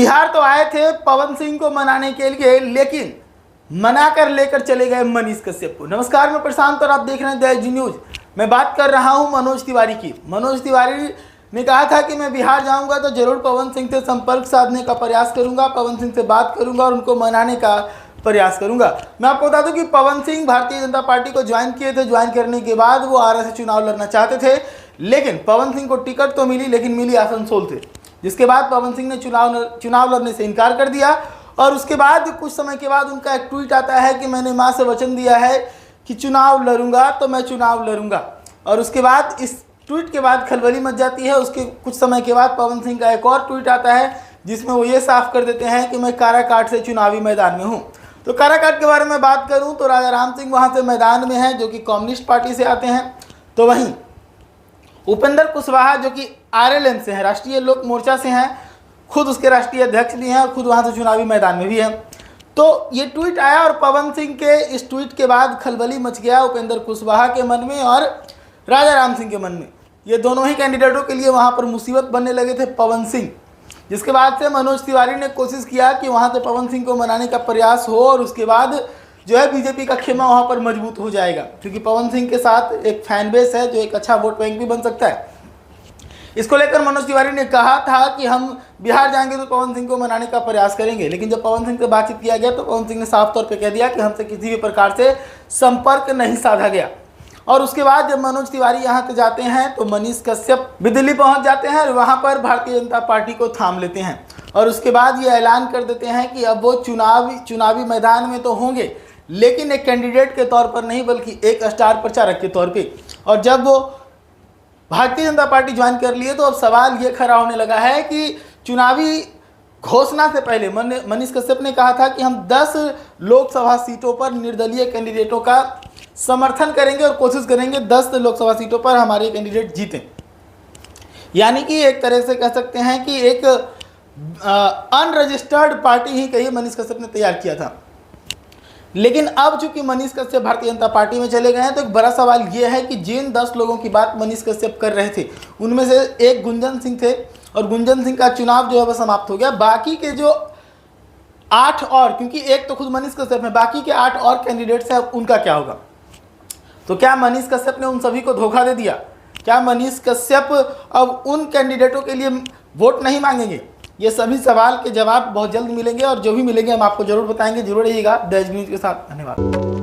बिहार तो आए थे पवन सिंह को मनाने के लिए, लेकिन मनाकर लेकर चले गए मनीष कश्यप को। नमस्कार, मैं प्रशांत और आप देख रहे हैं दैनिक जी न्यूज। मैं बात कर रहा हूं मनोज तिवारी की। मनोज तिवारी ने कहा था कि मैं बिहार जाऊंगा तो जरूर पवन सिंह से संपर्क साधने का प्रयास करूंगा, पवन सिंह से बात करूंगा और उनको मनाने का प्रयास करूंगा। मैं आपको बता दूं कि पवन सिंह भारतीय जनता पार्टी को ज्वाइन किए थे। ज्वाइन करने के बाद वो आरा से चुनाव लड़ना चाहते थे, लेकिन पवन सिंह को टिकट तो मिली, लेकिन मिली आसनसोल से, जिसके बाद पवन सिंह ने चुनाव लड़ने से इनकार कर दिया। और उसके बाद कुछ समय के बाद उनका एक ट्वीट आता है कि मैंने मां से वचन दिया है कि चुनाव लड़ूंगा तो मैं चुनाव लड़ूंगा। और उसके बाद इस ट्वीट के बाद खलबली मच जाती है। उसके कुछ समय के बाद पवन सिंह का एक और ट्वीट आता है जिसमें वो ये साफ कर देते हैं कि मैं काराकाट से चुनावी मैदान में हूँ। तो काराकाट के बारे में बात करूँ तो राजा राम सिंह वहाँ से मैदान में हैं, जो कि कम्युनिस्ट पार्टी से आते हैं। तो वहीं उपेंद्र कुशवाहा जो कि आरएलएम से हैं, राष्ट्रीय लोक मोर्चा से हैं, खुद उसके राष्ट्रीय अध्यक्ष भी हैं और खुद वहाँ से चुनावी मैदान में भी हैं। तो ये ट्वीट आया और पवन सिंह के इस ट्वीट के बाद खलबली मच गया उपेंद्र कुशवाहा के मन में और राजा राम सिंह के मन में। ये दोनों ही कैंडिडेटों के लिए वहाँ पर मुसीबत बनने लगे थे पवन सिंह, जिसके बाद से मनोज तिवारी ने कोशिश किया कि वहाँ से पवन सिंह को मनाने का प्रयास हो और उसके बाद जो है बीजेपी का खेमा वहाँ पर मजबूत हो जाएगा, क्योंकि पवन सिंह के साथ एक फैन बेस है जो एक अच्छा वोट बैंक भी बन सकता है। इसको लेकर मनोज तिवारी ने कहा था कि हम बिहार जाएंगे तो पवन सिंह को मनाने का प्रयास करेंगे, लेकिन जब पवन सिंह से बातचीत किया गया तो पवन सिंह ने साफ तौर पर कह दिया कि हमसे किसी भी प्रकार से संपर्क नहीं साधा गया। और उसके बाद जब मनोज तिवारी यहाँ से जाते हैं तो मनीष कश्यप भी दिल्ली पहुँच जाते हैं और वहाँ पर भारतीय जनता पार्टी को थाम लेते हैं। और उसके बाद ये ऐलान कर देते हैं कि अब वो चुनावी मैदान में तो होंगे, लेकिन एक कैंडिडेट के तौर पर नहीं, बल्कि एक स्टार प्रचारक के तौर पे। और जब वो भारतीय जनता पार्टी ज्वाइन कर लिए तो अब सवाल ये खड़ा होने लगा है कि चुनावी घोषणा से पहले मनीष कश्यप ने कहा था कि हम 10 लोकसभा सीटों पर निर्दलीय कैंडिडेटों का समर्थन करेंगे और कोशिश करेंगे 10 लोकसभा सीटों पर हमारे कैंडिडेट जीतें। यानी कि एक तरह से कह सकते हैं कि एक अनरजिस्टर्ड पार्टी ही कही मनीष कश्यप ने तैयार किया था। लेकिन अब चूंकि मनीष कश्यप भारतीय जनता पार्टी में चले गए हैं तो एक बड़ा सवाल यह है कि जिन 10 लोगों की बात मनीष कश्यप कर रहे थे उनमें से एक गुंजन सिंह थे, और गुंजन सिंह का चुनाव जो है वह समाप्त हो गया। बाकी के जो 8 और, क्योंकि एक तो खुद मनीष कश्यप है, बाकी के 8 और कैंडिडेट्स हैं, उनका क्या होगा? तो क्या मनीष कश्यप ने उन सभी को धोखा दे दिया? क्या मनीष कश्यप अब उन कैंडिडेटों के लिए वोट नहीं मांगेंगे? ये सभी सवाल के जवाब बहुत जल्द मिलेंगे और जो भी मिलेंगे हम आपको जरूर बताएंगे। जरूर रहिएगा दैनिक न्यूज के साथ। धन्यवाद।